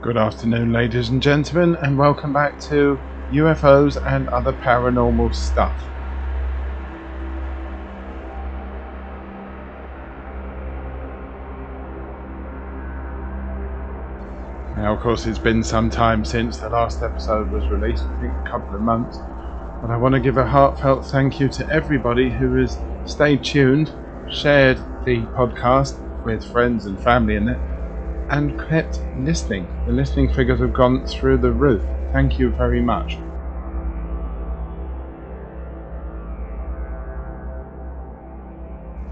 Good afternoon, ladies and gentlemen, and welcome back to UFOs and other paranormal stuff. Now, of course, it's been some time since the last episode was released, I think a couple of months, but I want to give a heartfelt thank you to everybody who has stayed tuned, shared the podcast with friends and family in it, and kept listening. The listening figures have gone through the roof. Thank you very much.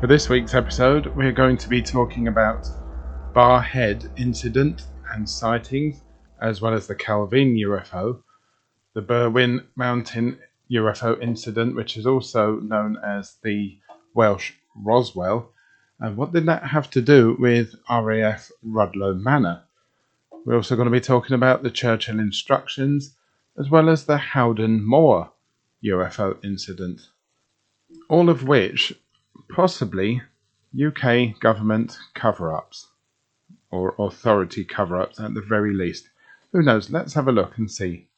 For this week's episode, we're going to be talking about Barrhead incident and sightings, as well as the Calvin UFO, the Berwyn mountain UFO incident, which is also known as the Welsh Roswell. And what did that have to do with RAF Rudloe Manor? We're also going to be talking about the Churchill instructions, as well as the Howden Moor UFO incident. All of which possibly UK government cover-ups, or authority cover-ups at the very least. Who knows? Let's have a look and see.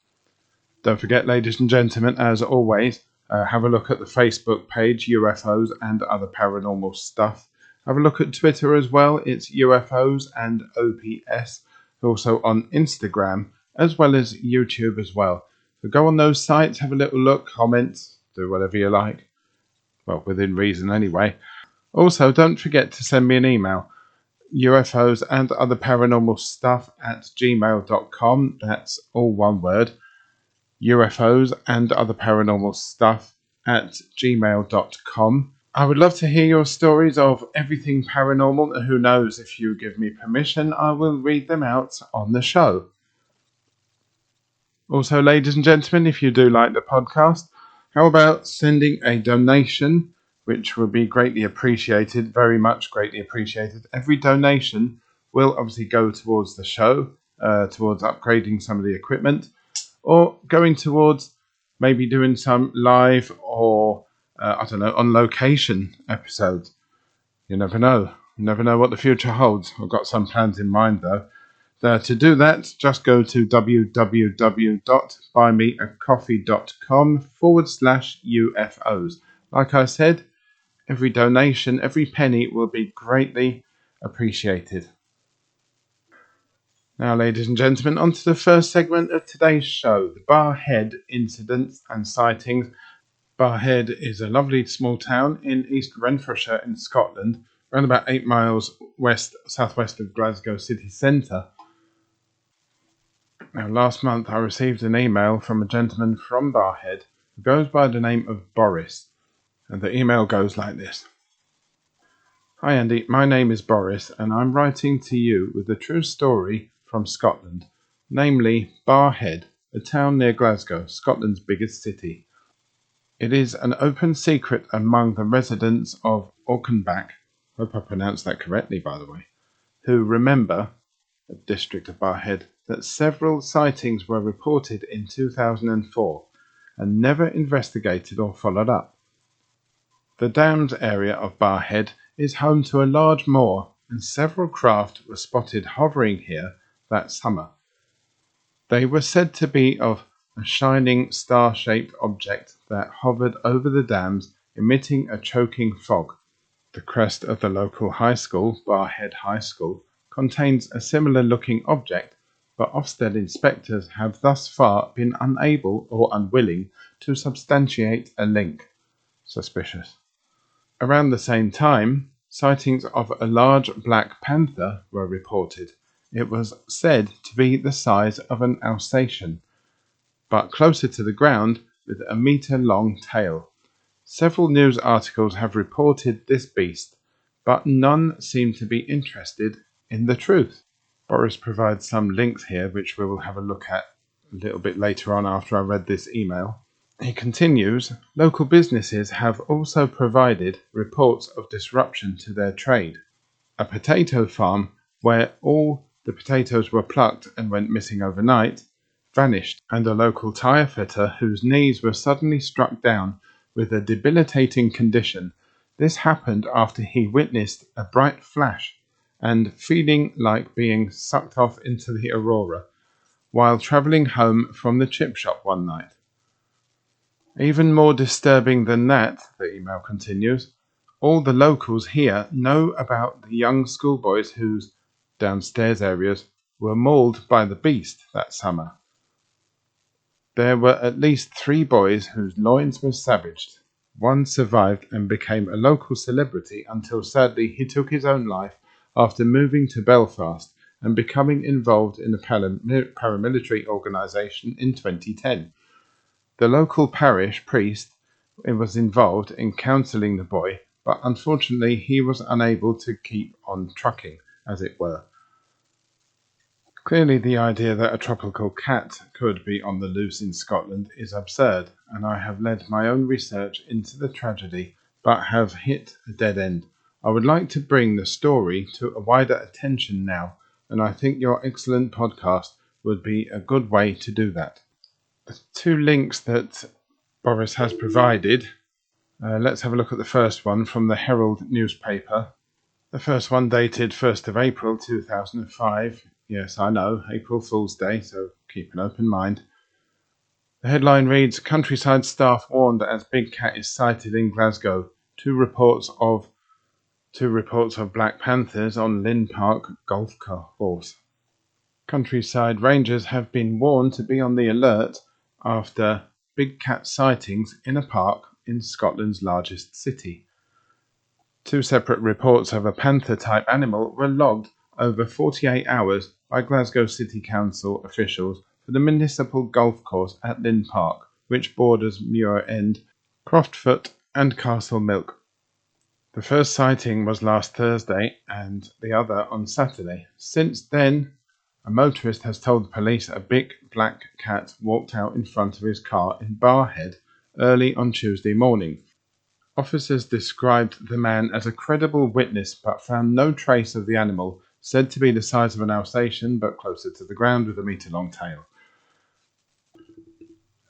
Don't forget, ladies and gentlemen, as always, have a look at the Facebook page, UFOs and other paranormal stuff. Have a look at Twitter as well. It's UFOs and OPS. Also on Instagram, as well as YouTube as well. So go on those sites, have a little look, comment, do whatever you like. Well, within reason anyway. Also, don't forget to send me an email. UFOs and other paranormal stuff at gmail.com. That's all one word. UFOs and other paranormal stuff at gmail.com. I would love to hear your stories of everything paranormal, and who knows, if you give me permission, I will read them out on the show. Also, ladies and gentlemen, if you do like the podcast, how about sending a donation, which will be greatly appreciated, very much greatly appreciated. Every donation will obviously go towards the show, towards upgrading some of the equipment, or going towards maybe doing some live or on location episodes. You never know. You never know what the future holds. I've got some plans in mind though. To do that, just go to www.buymeacoffee.com/UFOs. Like I said, every donation, every penny will be greatly appreciated. Now, ladies and gentlemen, on to the first segment of today's show, the Barrhead incidents and sightings. Barrhead is a lovely small town in East Renfrewshire in Scotland, around about 8 miles southwest of Glasgow city centre. Now, last month I received an email from a gentleman from Barrhead who goes by the name of Boris, and the email goes like this. Hi Andy, my name is Boris and I'm writing to you with a true story from Scotland, namely Barrhead, a town near Glasgow, Scotland's biggest city. It is an open secret among the residents of Auchenbach, hope I pronounced that correctly by the way, who remember, the district of Barrhead, that several sightings were reported in 2004 and never investigated or followed up. The Downs area of Barrhead is home to a large moor, and several craft were spotted hovering here that summer. They were said to be of a shining star-shaped object that hovered over the dams, emitting a choking fog. The crest of the local high school, Barrhead High School, contains a similar-looking object, but Ofsted inspectors have thus far been unable or unwilling to substantiate a link. Suspicious. Around the same time, sightings of a large black panther were reported. It was said to be the size of an Alsatian, but closer to the ground with a metre-long tail. Several news articles have reported this beast, but none seem to be interested in the truth. Boris provides some links here, which we will have a look at a little bit later on after I read this email. He continues, local businesses have also provided reports of disruption to their trade. A potato farm where all the potatoes were plucked and went missing overnight vanished, and a local tyre fitter whose knees were suddenly struck down with a debilitating condition. This happened after he witnessed a bright flash and feeling like being sucked off into the aurora while travelling home from the chip shop one night. Even more disturbing than that, the email continues, all the locals here know about the young schoolboys whose downstairs areas were mauled by the beast that summer. There were at least 3 boys whose loins were savaged. One survived and became a local celebrity until sadly he took his own life after moving to Belfast and becoming involved in a paramilitary organisation in 2010. The local parish priest was involved in counselling the boy, but unfortunately he was unable to keep on trucking, as it were. Clearly the idea that a tropical cat could be on the loose in Scotland is absurd, and I have led my own research into the tragedy, but have hit a dead end. I would like to bring the story to a wider attention now, and I think your excellent podcast would be a good way to do that. The 2 links that Boris has provided, let's have a look at the first one from the Herald newspaper. The first one dated 1st of April 2005. Yes, I know, April Fool's Day, so keep an open mind. The headline reads, Countryside staff warned as big cat is sighted in Glasgow. Two reports of black panthers on Lynn Park golf course. Countryside rangers have been warned to be on the alert after big cat sightings in a park in Scotland's largest city. 2 separate reports of a panther-type animal were logged over 48 hours by Glasgow City Council officials for the municipal golf course at Lynn Park, which borders Moor End, Croftfoot and Castlemilk. The first sighting was last Thursday and the other on Saturday. Since then, a motorist has told police a big black cat walked out in front of his car in Barrhead early on Tuesday morning. Officers described the man as a credible witness but found no trace of the animal, said to be the size of an Alsatian but closer to the ground with a metre-long tail.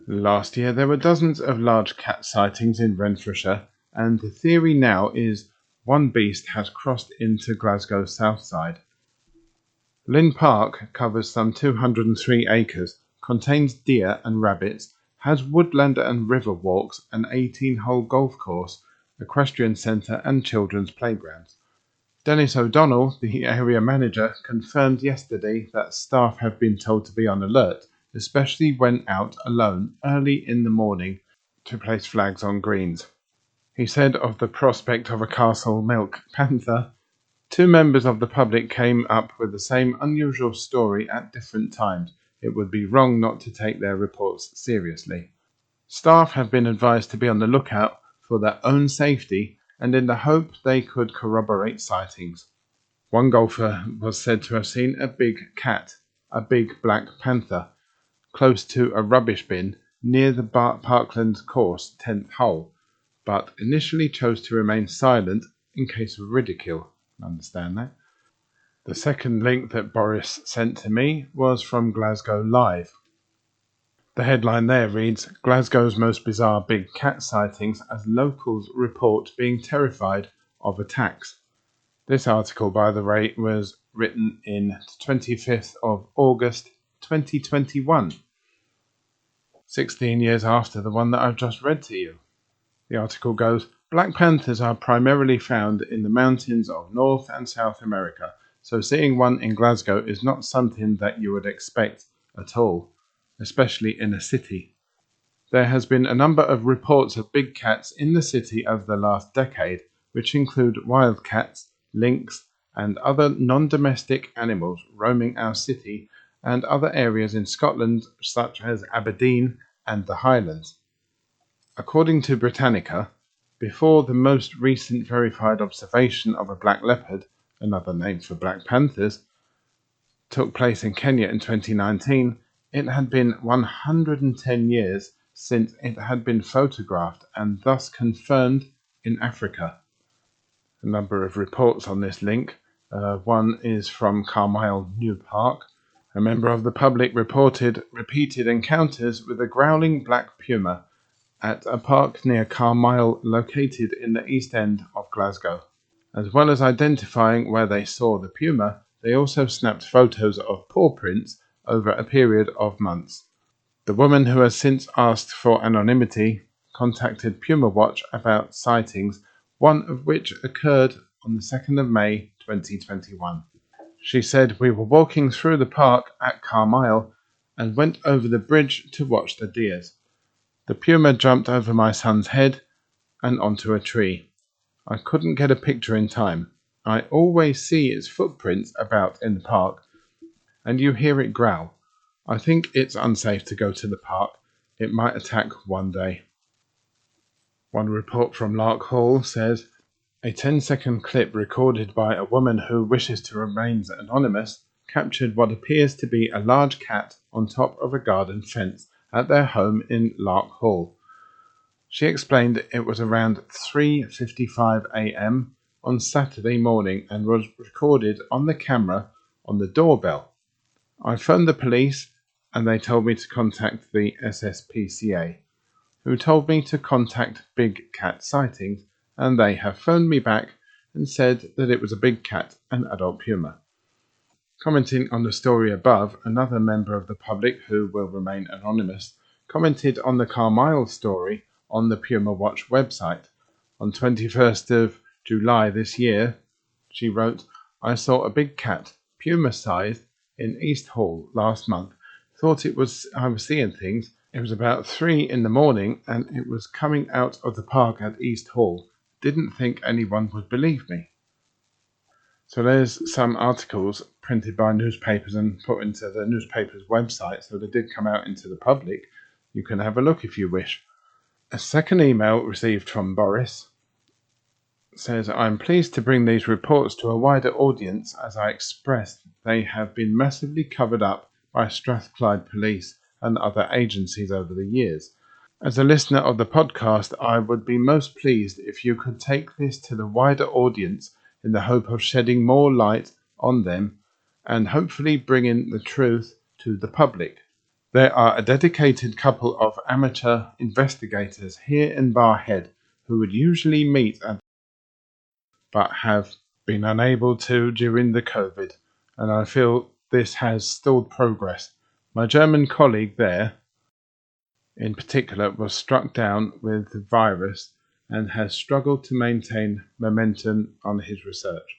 Last year there were dozens of large cat sightings in Renfrewshire, and the theory now is one beast has crossed into Glasgow's south side. Lynn Park covers some 203 acres, contains deer and rabbits, has woodland and river walks, an 18-hole golf course, equestrian centre and children's playgrounds. Dennis O'Donnell, the area manager, confirmed yesterday that staff have been told to be on alert, especially when out alone early in the morning to place flags on greens. He said of the prospect of a Castlemilk panther, 2 members of the public came up with the same unusual story at different times. It would be wrong not to take their reports seriously. Staff have been advised to be on the lookout for their own safety and in the hope they could corroborate sightings. One golfer was said to have seen a big cat, a big black panther, close to a rubbish bin near the Parkland course 10th hole, but initially chose to remain silent in case of ridicule. Understand that? The second link that Boris sent to me was from Glasgow Live. The headline there reads, Glasgow's most bizarre big cat sightings as locals report being terrified of attacks. This article, by the way, was written in 25th of August 2021, 16 years after the one that I've just read to you. The article goes, Black panthers are primarily found in the mountains of North and South America, so seeing one in Glasgow is not something that you would expect at all, especially in a city. There has been a number of reports of big cats in the city over the last decade, which include wildcats, lynx, and other non-domestic animals roaming our city and other areas in Scotland such as Aberdeen and the Highlands. According to Britannica, before the most recent verified observation of a black leopard, another name for black panthers, took place in Kenya in 2019, it had been 110 years since it had been photographed and thus confirmed in Africa. A number of reports on this link. One is from Carmyle New Park. A member of the public reported repeated encounters with a growling black puma at a park near Carmyle located in the east end of Glasgow. As well as identifying where they saw the puma, they also snapped photos of paw prints over a period of months. The woman, who has since asked for anonymity, contacted Puma Watch about sightings, one of which occurred on the 2nd of May 2021. She said, "We were walking through the park at Carlisle and went over the bridge to watch the deers. The puma jumped over my son's head and onto a tree. I couldn't get a picture in time. I always see its footprints about in the park, and you hear it growl. I think it's unsafe to go to the park. It might attack one day." One report from Lark Hall says, "A 10-second clip recorded by a woman who wishes to remain anonymous captured what appears to be a large cat on top of a garden fence at their home in Lark Hall. She explained it was around 3:55 a.m. on Saturday morning and was recorded on the camera on the doorbell. I phoned the police and they told me to contact the SSPCA, who told me to contact Big Cat Sightings, and they have phoned me back and said that it was a big cat, an adult puma." Commenting on the story above, another member of the public, who will remain anonymous, commented on the Carlisle story on the Puma Watch website. On 21st of July this year, she wrote, "I saw a big cat, puma-sized, in East Hall last month. Thought I was seeing things. It was about 3 in the morning and it was coming out of the park at East Hall. Didn't think anyone would believe me." So there's some articles printed by newspapers and put into the newspaper's website, so they did come out into the public. You can have a look if you wish. A second email received from Boris says, "I'm pleased to bring these reports to a wider audience. As I expressed, they have been massively covered up by Strathclyde Police and other agencies over the years. As a listener of the podcast, I would be most pleased if you could take this to the wider audience in the hope of shedding more light on them and hopefully bringing the truth to the public. There are a dedicated couple of amateur investigators here in Barrhead who would usually meet at but have been unable to during the COVID, and I feel this has stalled progress. My German colleague there, in particular, was struck down with the virus and has struggled to maintain momentum on his research.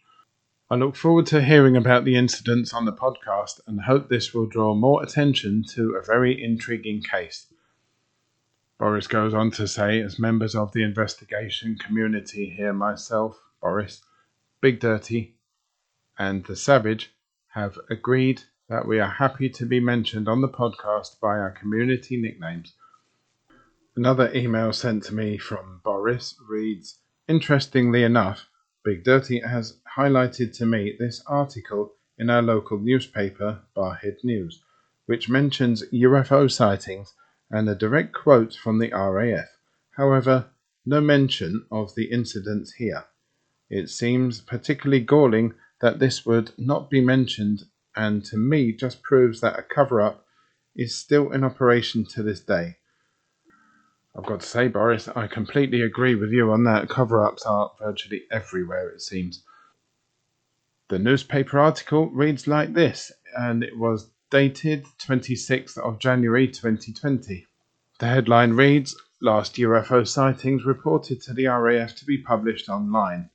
I look forward to hearing about the incidents on the podcast and hope this will draw more attention to a very intriguing case." Boris goes on to say, "As members of the investigation community here, myself, Boris, Big Dirty, and the Savage have agreed that we are happy to be mentioned on the podcast by our community nicknames." Another email sent to me from Boris reads, "Interestingly enough, Big Dirty has highlighted to me this article in our local newspaper, Barrhead News, which mentions UFO sightings and a direct quote from the RAF. However, no mention of the incidents here. It seems particularly galling that this would not be mentioned, and to me just proves that a cover-up is still in operation to this day." I've got to say, Boris, I completely agree with you on that. Cover-ups are virtually everywhere, it seems. The newspaper article reads like this, and it was dated 26th of January 2020. The headline reads, "Last UFO sightings reported to the RAF to be published online."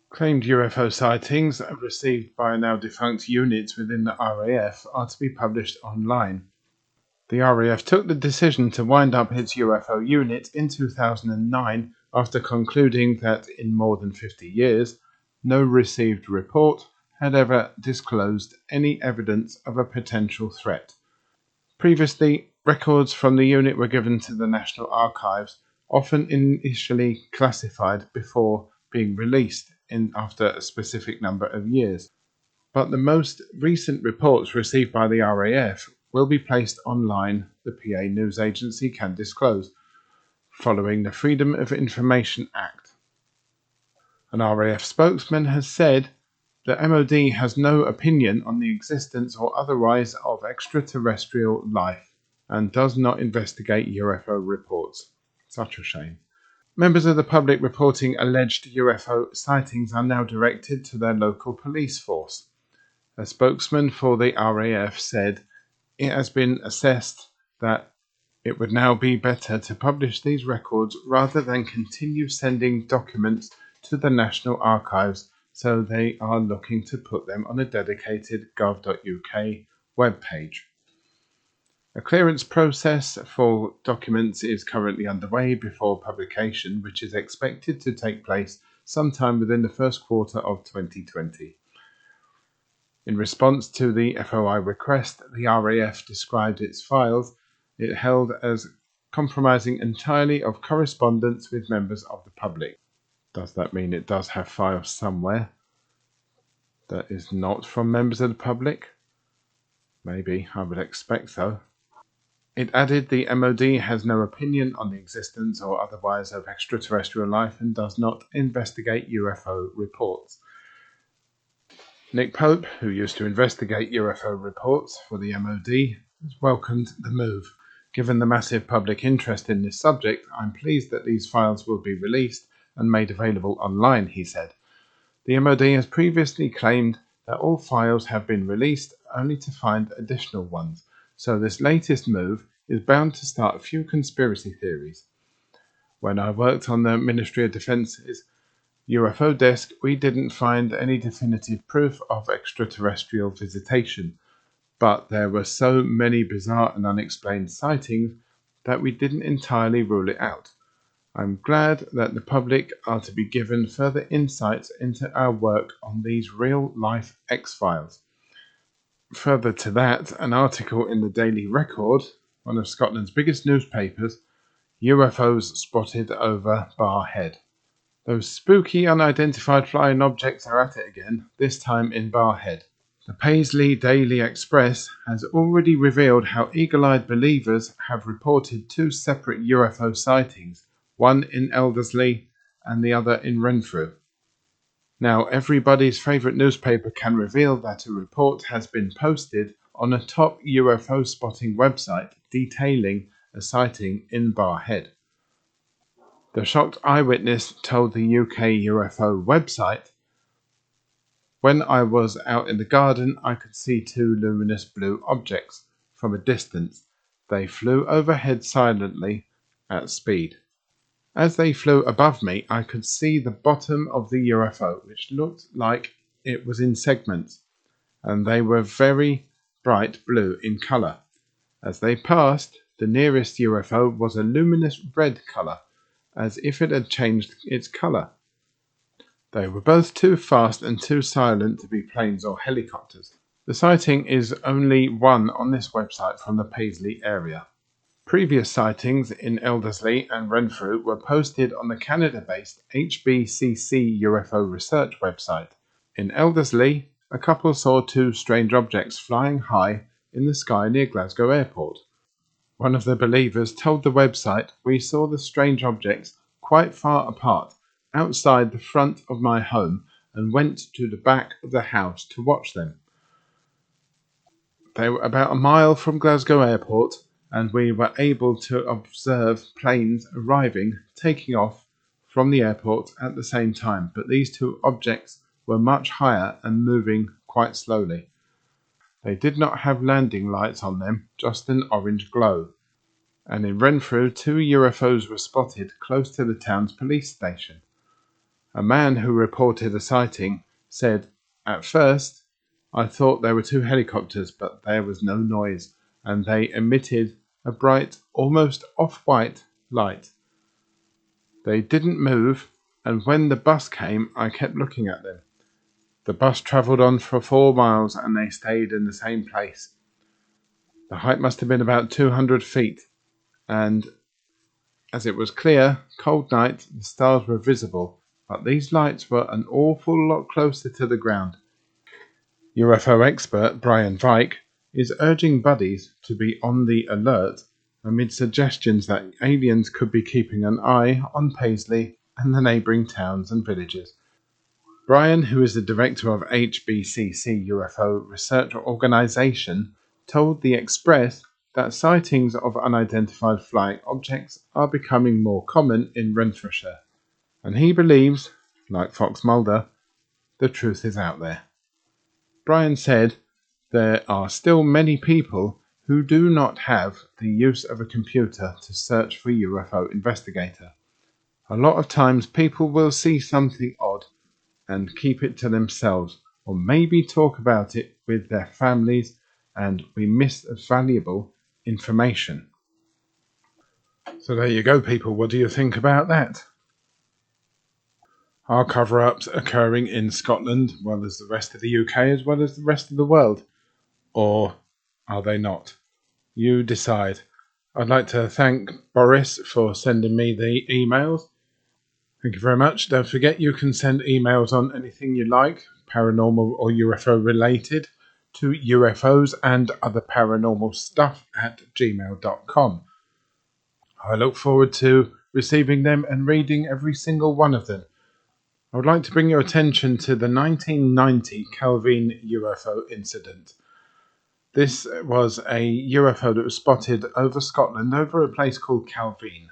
Claimed UFO sightings received by now defunct units within the RAF are to be published online. The RAF took the decision to wind up its UFO unit in 2009 after concluding that in more than 50 years, no received report had ever disclosed any evidence of a potential threat. Previously, records from the unit were given to the National Archives, often initially classified before being released after a specific number of years. But the most recent reports received by the RAF will be placed online, the PA News Agency can disclose, following the Freedom of Information Act. An RAF spokesman has said the MOD has no opinion on the existence or otherwise of extraterrestrial life and does not investigate UFO reports. Such a shame. Members of the public reporting alleged UFO sightings are now directed to their local police force. A spokesman for the RAF said it has been assessed that it would now be better to publish these records rather than continue sending documents to the National Archives, so they are looking to put them on a dedicated gov.uk webpage. A clearance process for documents is currently underway before publication, which is expected to take place sometime within the first quarter of 2020. In response to the FOI request, the RAF described its files it held as compromising entirely of correspondence with members of the public. Does that mean it does have files somewhere that is not from members of the public? Maybe, I would expect so. It added the MOD has no opinion on the existence or otherwise of extraterrestrial life and does not investigate UFO reports. Nick Pope, who used to investigate UFO reports for the MOD, has welcomed the move. Given the massive public interest in this subject, I'm pleased that these files will be released and made available online, he said. The MOD has previously claimed that all files have been released only to find additional ones, so this latest move is bound to start a few conspiracy theories. When I worked on the Ministry of Defence's UFO desk, we didn't find any definitive proof of extraterrestrial visitation, but there were so many bizarre and unexplained sightings that we didn't entirely rule it out. I'm glad that the public are to be given further insights into our work on these real-life X-Files. Further to that, an article in the Daily Record, one of Scotland's biggest newspapers, UFOs spotted over Barrhead. Those spooky unidentified flying objects are at it again, this time in Barrhead. The Paisley Daily Express has already revealed how eagle-eyed believers have reported two separate UFO sightings, one in Elderslie and the other in Renfrew. Now everybody's favourite newspaper can reveal that a report has been posted on a top UFO spotting website detailing a sighting in Barrhead. The shocked eyewitness told the UK UFO website, "When I was out in the garden, I could see two luminous blue objects from a distance. They flew overhead silently at speed. As they flew above me, I could see the bottom of the UFO, which looked like it was in segments, and they were very bright blue in colour. As they passed, the nearest UFO was a luminous red colour, as if it had changed its colour. They were both too fast and too silent to be planes or helicopters." The sighting is only one on this website from the Paisley area. Previous sightings in Elderslie and Renfrew were posted on the Canada-based HBCC UFO research website. In Elderslie, a couple saw two strange objects flying high in the sky near Glasgow Airport. One of the believers told the website, "We saw the strange objects quite far apart, outside the front of my home, and went to the back of the house to watch them. They were about a mile from Glasgow Airport, and we were able to observe planes arriving, taking off from the airport at the same time, but these two objects were much higher and moving quite slowly. They did not have landing lights on them, just an orange glow." And in Renfrew, two UFOs were spotted close to the town's police station. A man who reported a sighting said, "At first, I thought there were two helicopters, but there was no noise, and they emitted a bright, almost off-white light. They didn't move, and when the bus came, I kept looking at them. The bus travelled on for 4 miles, and they stayed in the same place. The height must have been about 200 feet, and as it was clear, cold night, the stars were visible, but these lights were an awful lot closer to the ground." UFO expert Brian Vike is urging buddies to be on the alert amid suggestions that aliens could be keeping an eye on Paisley and the neighbouring towns and villages. Brian, who is the director of HBCC UFO Research Organisation, told The Express that sightings of unidentified flying objects are becoming more common in Renfrewshire, and he believes, like Fox Mulder, the truth is out there. Brian said there are still many people who do not have the use of a computer to search for UFO investigator. A lot of times people will see something odd and keep it to themselves, or maybe talk about it with their families, and we miss valuable information. So there you go, people. What do you think about that? Are cover-ups occurring in Scotland, well as the rest of the UK, as well as the rest of the world? Or are they not? You decide. I'd like to thank Boris for sending me the emails. Thank you very much. Don't forget you can send emails on anything you like, paranormal or UFO related, to UFOs and other paranormal stuff at gmail.com. I look forward to receiving them and reading every single one of them. I would like to bring your attention to the 1990 Calvin UFO incident. This was a UFO that was spotted over Scotland, over a place called Calvin,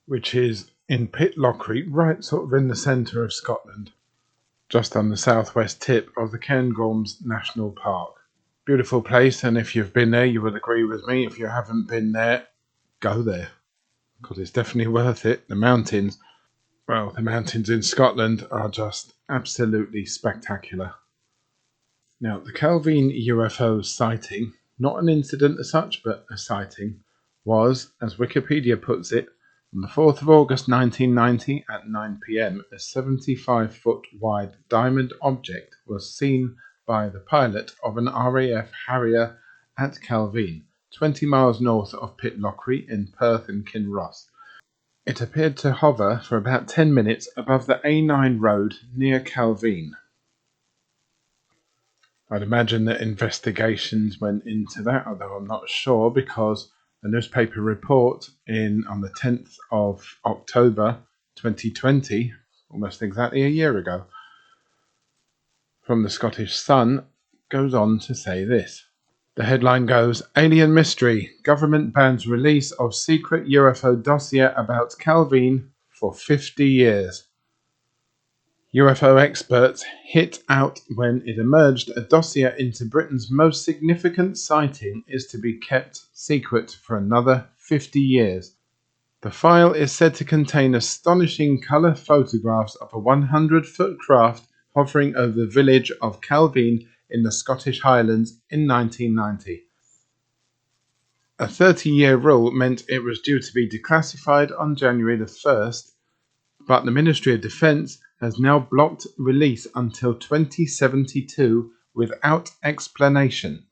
which is in Pitlochry, right sort of in the centre of Scotland, just on the southwest tip of the Cairngorms National Park. Beautiful place, and if you've been there, you would agree with me. If you haven't been there, go there, because it's definitely worth it. The mountains in Scotland are just absolutely spectacular. Now, the Calvin UFO sighting, not an incident as such, but a sighting, was, as Wikipedia puts it, on the 4th of August 1990 at 9 p.m, a 75-foot wide diamond object was seen by the pilot of an RAF Harrier at Calvin, 20 miles north of Pitlochry in Perth and Kinross. It appeared to hover for about 10 minutes above the A9 road near Calvin. I'd imagine that investigations went into that, although I'm not sure, because a newspaper report on the 10th of October 2020, almost exactly a year ago, from the Scottish Sun, goes on to say this. The headline goes, Alien Mystery, Government bans release of secret UFO dossier about Calvin for 50 years. UFO experts hit out when it emerged a dossier into Britain's most significant sighting is to be kept secret for another 50 years. The file is said to contain astonishing colour photographs of a 100-foot craft hovering over the village of Calvin in the Scottish Highlands in 1990. A 30-year rule meant it was due to be declassified on January the 1st, but the Ministry of Defence has now blocked release until 2072 without explanation.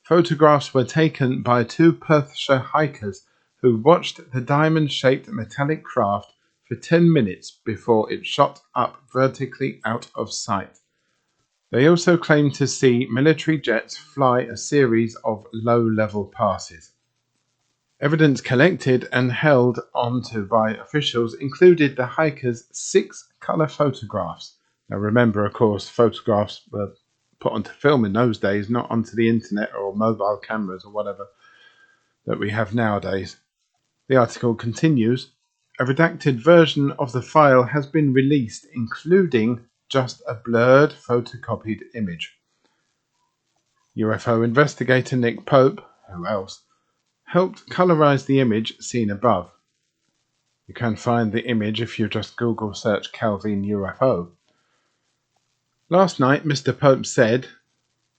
Photographs were taken by two Perthshire hikers who watched the diamond-shaped metallic craft for 10 minutes before it shot up vertically out of sight. They also claimed to see military jets fly a series of low-level passes. Evidence collected and held onto by officials included the hikers' 6 colour photographs. Now remember, of course, photographs were put onto film in those days, not onto the internet or mobile cameras or whatever that we have nowadays. The article continues, a redacted version of the file has been released, including just a blurred photocopied image. UFO investigator Nick Pope, who else, helped colorize the image seen above. You can find the image if you just Google search Calvin UFO. Last night, Mr. Pope said,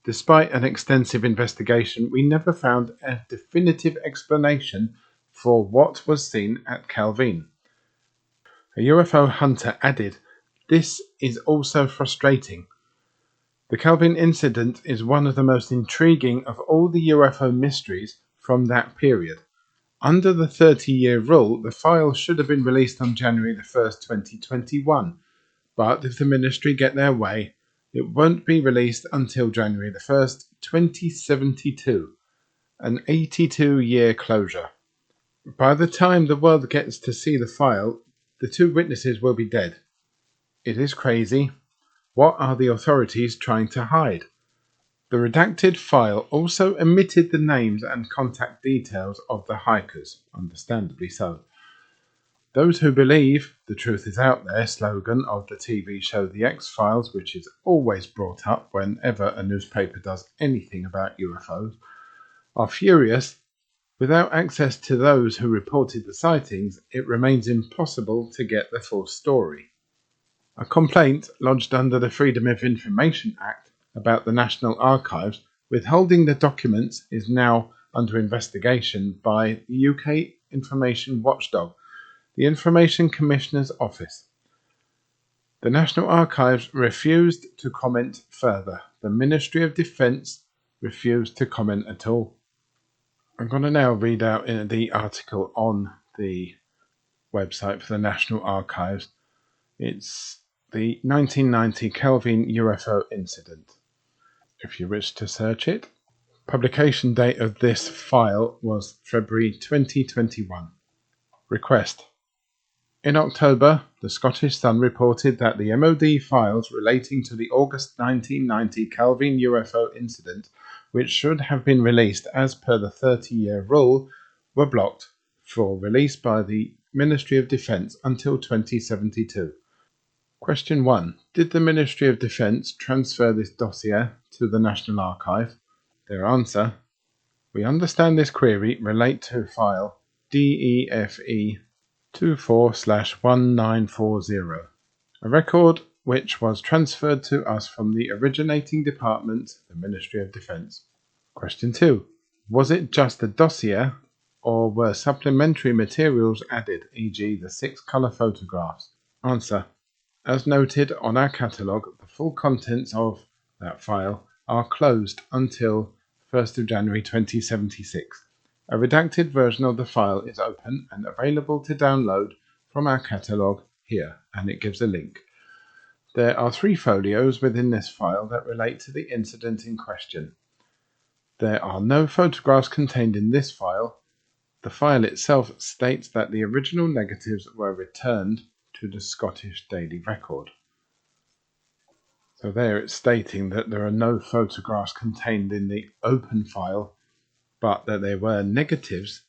despite an extensive investigation, we never found a definitive explanation for what was seen at Calvin. A UFO hunter added, this is also frustrating. The Calvin incident is one of the most intriguing of all the UFO mysteries from that period. Under the 30-year rule, the file should have been released on January the 1st, 2021, but if the ministry get their way, it won't be released until January the 1st, 2072, an 82-year closure. By the time the world gets to see the file, the 2 witnesses will be dead. It is crazy. What are the authorities trying to hide? The redacted file also omitted the names and contact details of the hikers, understandably so. Those who believe the truth is out there slogan of the TV show The X-Files, which is always brought up whenever a newspaper does anything about UFOs, are furious. Without access to those who reported the sightings, it remains impossible to get the full story. A complaint lodged under the Freedom of Information Act about the National Archives withholding the documents is now under investigation by the UK information watchdog, the Information Commissioner's Office. The National Archives refused to comment further. The Ministry of Defence refused to comment at all. I'm going to now read out the article on the website for the National Archives. It's the 1990 Kelvin UFO incident, if you wish to search it. Publication date of this file was February 2021. Request. In October, the Scottish Sun reported that the MOD files relating to the August 1990 Kelvin UFO incident, which should have been released as per the 30-year rule, were blocked for release by the Ministry of Defence until 2072. Question 1. Did the Ministry of Defence transfer this dossier to the National Archive? Their answer. We understand this query relate to file DEFE 24/1940, a record which was transferred to us from the originating department, the Ministry of Defence. Question 2. Was it just a dossier, or were supplementary materials added, e.g. the 6 colour photographs? Answer. As noted on our catalogue, the full contents of that file are closed until 1st of January 2076. A redacted version of the file is open and available to download from our catalogue here, and it gives a link. There are 3 folios within this file that relate to the incident in question. There are no photographs contained in this file. The file itself states that the original negatives were returned to the Scottish Daily Record. So there it's stating that there are no photographs contained in the open file, but that there were negatives,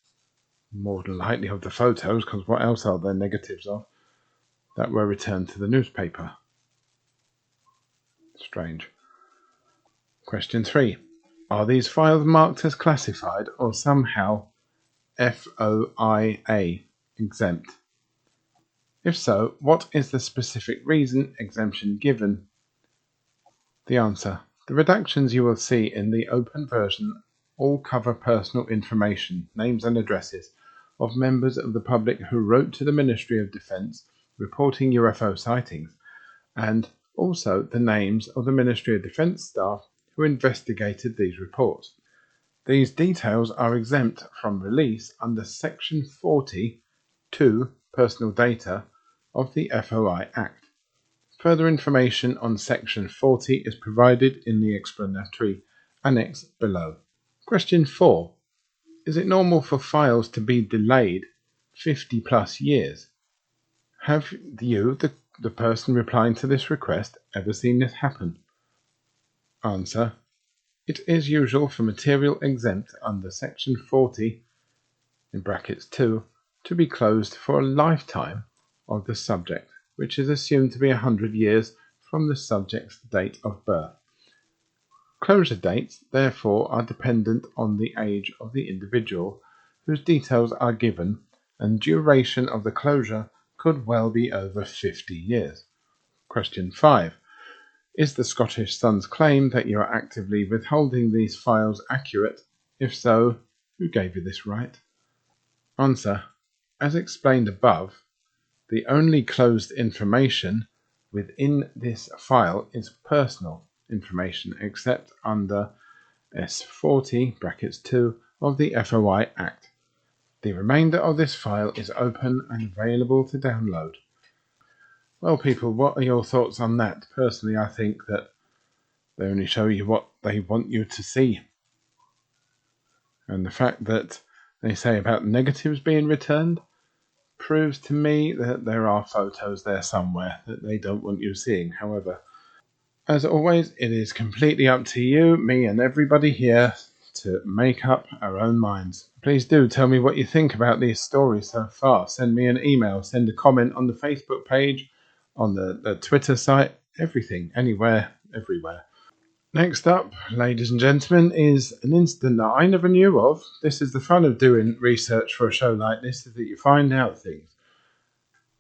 more than likely of the photos, because what else are there negatives of, that were returned to the newspaper. Strange. Question 3. Are these files marked as classified or somehow FOIA exempt? If so, what is the specific reason exemption given? The answer. The redactions you will see in the open version all cover personal information, names and addresses, of members of the public who wrote to the Ministry of Defence reporting UFO sightings, and also the names of the Ministry of Defence staff who investigated these reports. These details are exempt from release under Section 40 (2) Personal Data of the FOI Act. Further information on Section 40 is provided in the explanatory annex below. Question 4. Is it normal for files to be delayed 50 plus years? Have you, the person replying to this request, ever seen this happen? Answer. It is usual for material exempt under Section 40 in brackets 2 to be closed for a lifetime of the subject, which is assumed to be 100 years from the subject's date of birth. Closure dates, therefore, are dependent on the age of the individual whose details are given, and duration of the closure could well be over 50 years. Question 5. Is the Scottish Sun's claim that you are actively withholding these files accurate? If so, who gave you this right? Answer. As explained above, the only closed information within this file is personal information, except under S40 brackets 2 of the FOI Act. The remainder of this file is open and available to download. Well, people, what are your thoughts on that? Personally, I think that they only show you what they want you to see. And the fact that they say about negatives being returned proves to me that there are photos there somewhere that they don't want you seeing. However, As always, it is completely up to you, me and everybody here, to make up our own minds. Please do tell me what you think about these stories so far. Send me an email, send a comment on the Facebook page, on the Twitter site, everything, anywhere, everywhere. Next up, ladies and gentlemen, is an incident that I never knew of. This is the fun of doing research for a show like this, is that you find out things.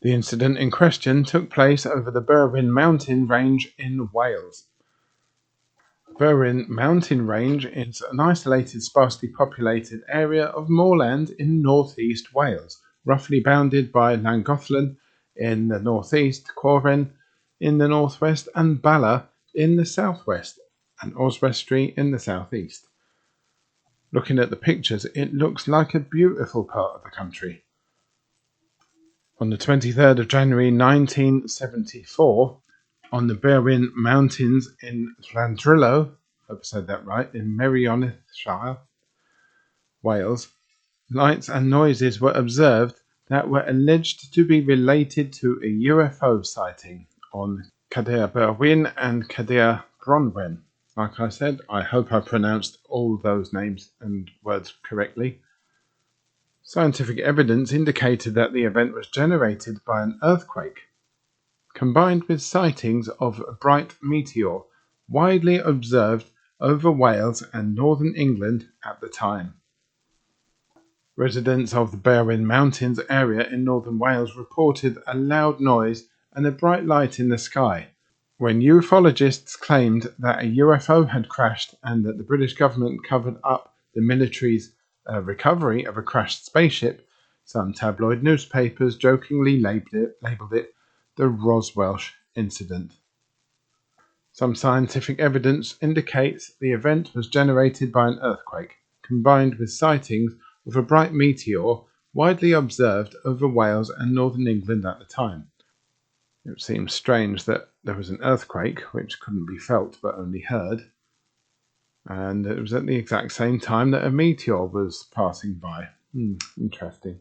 The incident in question took place over the Berwyn mountain range in Wales. Berwyn mountain range is an isolated, sparsely populated area of moorland in northeast Wales, roughly bounded by Llangollen in the northeast, Corwen in the northwest, and Bala in the southwest, and Oswestry in the southeast. Looking at the pictures, it looks like a beautiful part of the country. On the 23rd of January 1974, on the Berwyn Mountains in Rudloe, I hope I said that right, in Merionethshire, Wales, lights and noises were observed that were alleged to be related to a UFO sighting on Cadair Berwyn and Cadair Bronwen. Like I said, I hope I pronounced all those names and words correctly. Scientific evidence indicated that the event was generated by an earthquake, combined with sightings of a bright meteor widely observed over Wales and northern England at the time. Residents of the Berwyn Mountains area in northern Wales reported a loud noise and a bright light in the sky. When ufologists claimed that a UFO had crashed and that the British government covered up the military's recovery of a crashed spaceship, some tabloid newspapers jokingly labelled it the Roswell incident. Some scientific evidence indicates the event was generated by an earthquake, combined with sightings of a bright meteor widely observed over Wales and northern England at the time. It seems strange that there was an earthquake, which couldn't be felt but only heard, and it was at the exact same time that a meteor was passing by. Interesting.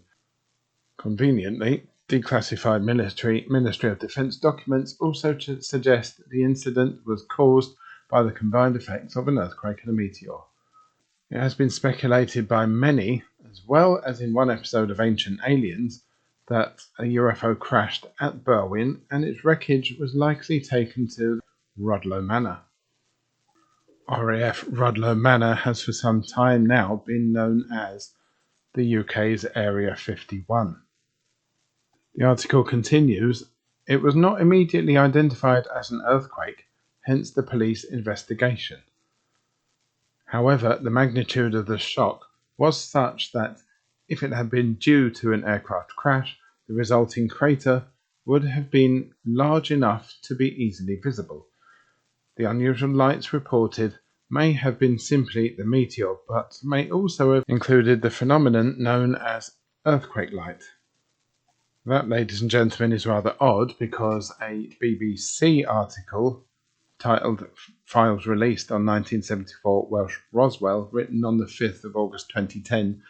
Conveniently, declassified Ministry of Defence documents also suggest that the incident was caused by the combined effects of an earthquake and a meteor. It has been speculated by many, as well as in one episode of Ancient Aliens, that a UFO crashed at Berwyn and its wreckage was likely taken to Rudloe Manor. RAF Rudloe Manor has for some time now been known as the UK's Area 51. The article continues, it was not immediately identified as an earthquake, hence the police investigation. However, the magnitude of the shock was such that if it had been due to an aircraft crash, the resulting crater would have been large enough to be easily visible. The unusual lights reported may have been simply the meteor, but may also have included the phenomenon known as earthquake light. That, ladies and gentlemen, is rather odd because a BBC article titled Files Released on 1974 Welsh Roswell, written on the 5th of August 2010,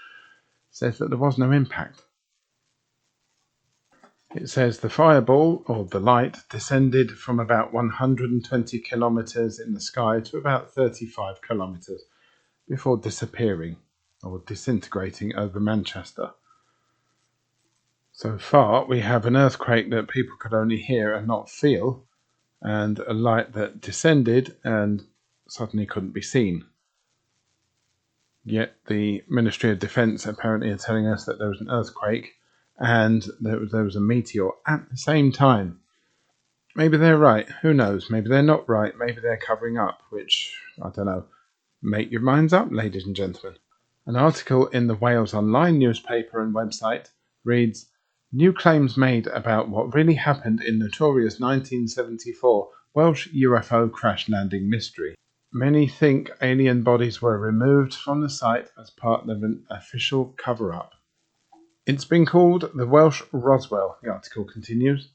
says that there was no impact. It says the fireball, or the light, descended from about 120 kilometres in the sky to about 35 kilometres before disappearing or disintegrating over Manchester. So far, we have an earthquake that people could only hear and not feel, and a light that descended and suddenly couldn't be seen. Yet the Ministry of Defence apparently are telling us that there was an earthquake and there was a meteor at the same time. Maybe they're right, who knows? Maybe they're not right, maybe they're covering up, which, I don't know. Make your minds up, ladies and gentlemen. An article in the Wales Online newspaper and website reads, New claims made about what really happened in notorious 1974 Welsh UFO crash landing mystery. Many think alien bodies were removed from the site as part of an official cover-up. It's been called the Welsh Roswell, the article continues.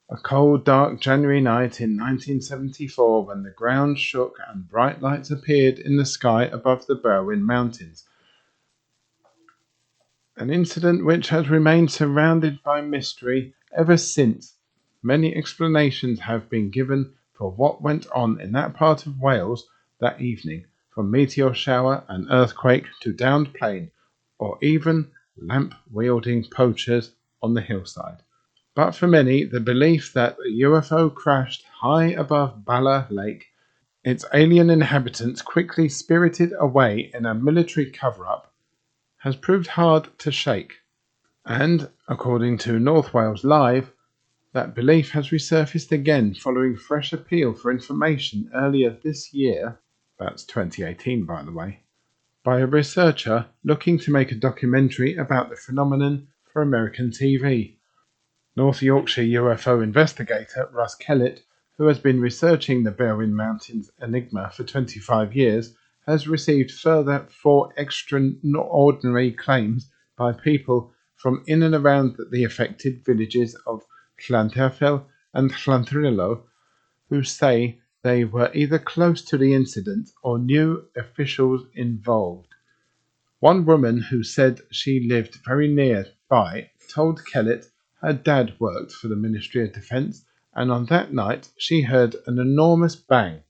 A cold, dark January night in 1974 when the ground shook and bright lights appeared in the sky above the Berwyn Mountains. An incident which has remained surrounded by mystery ever since. Many explanations have been given for what went on in that part of Wales that evening, from meteor shower and earthquake to downed plane, or even lamp-wielding poachers on the hillside. But for many, the belief that a UFO crashed high above Bala Lake, its alien inhabitants quickly spirited away in a military cover-up, has proved hard to shake. And, according to North Wales Live, that belief has resurfaced again following fresh appeal for information earlier this year, that's 2018 by the way, by a researcher looking to make a documentary about the phenomenon for American TV. North Yorkshire UFO investigator Russ Kellett, who has been researching the Berwyn Mountains enigma for 25 years, has received further 4 extraordinary claims by people from in and around the affected villages of Llanterfel and Llanthrillo, who say they were either close to the incident or knew officials involved. One woman who said she lived very near by told Kellett her dad worked for the Ministry of Defence, and on that night she heard an enormous bang,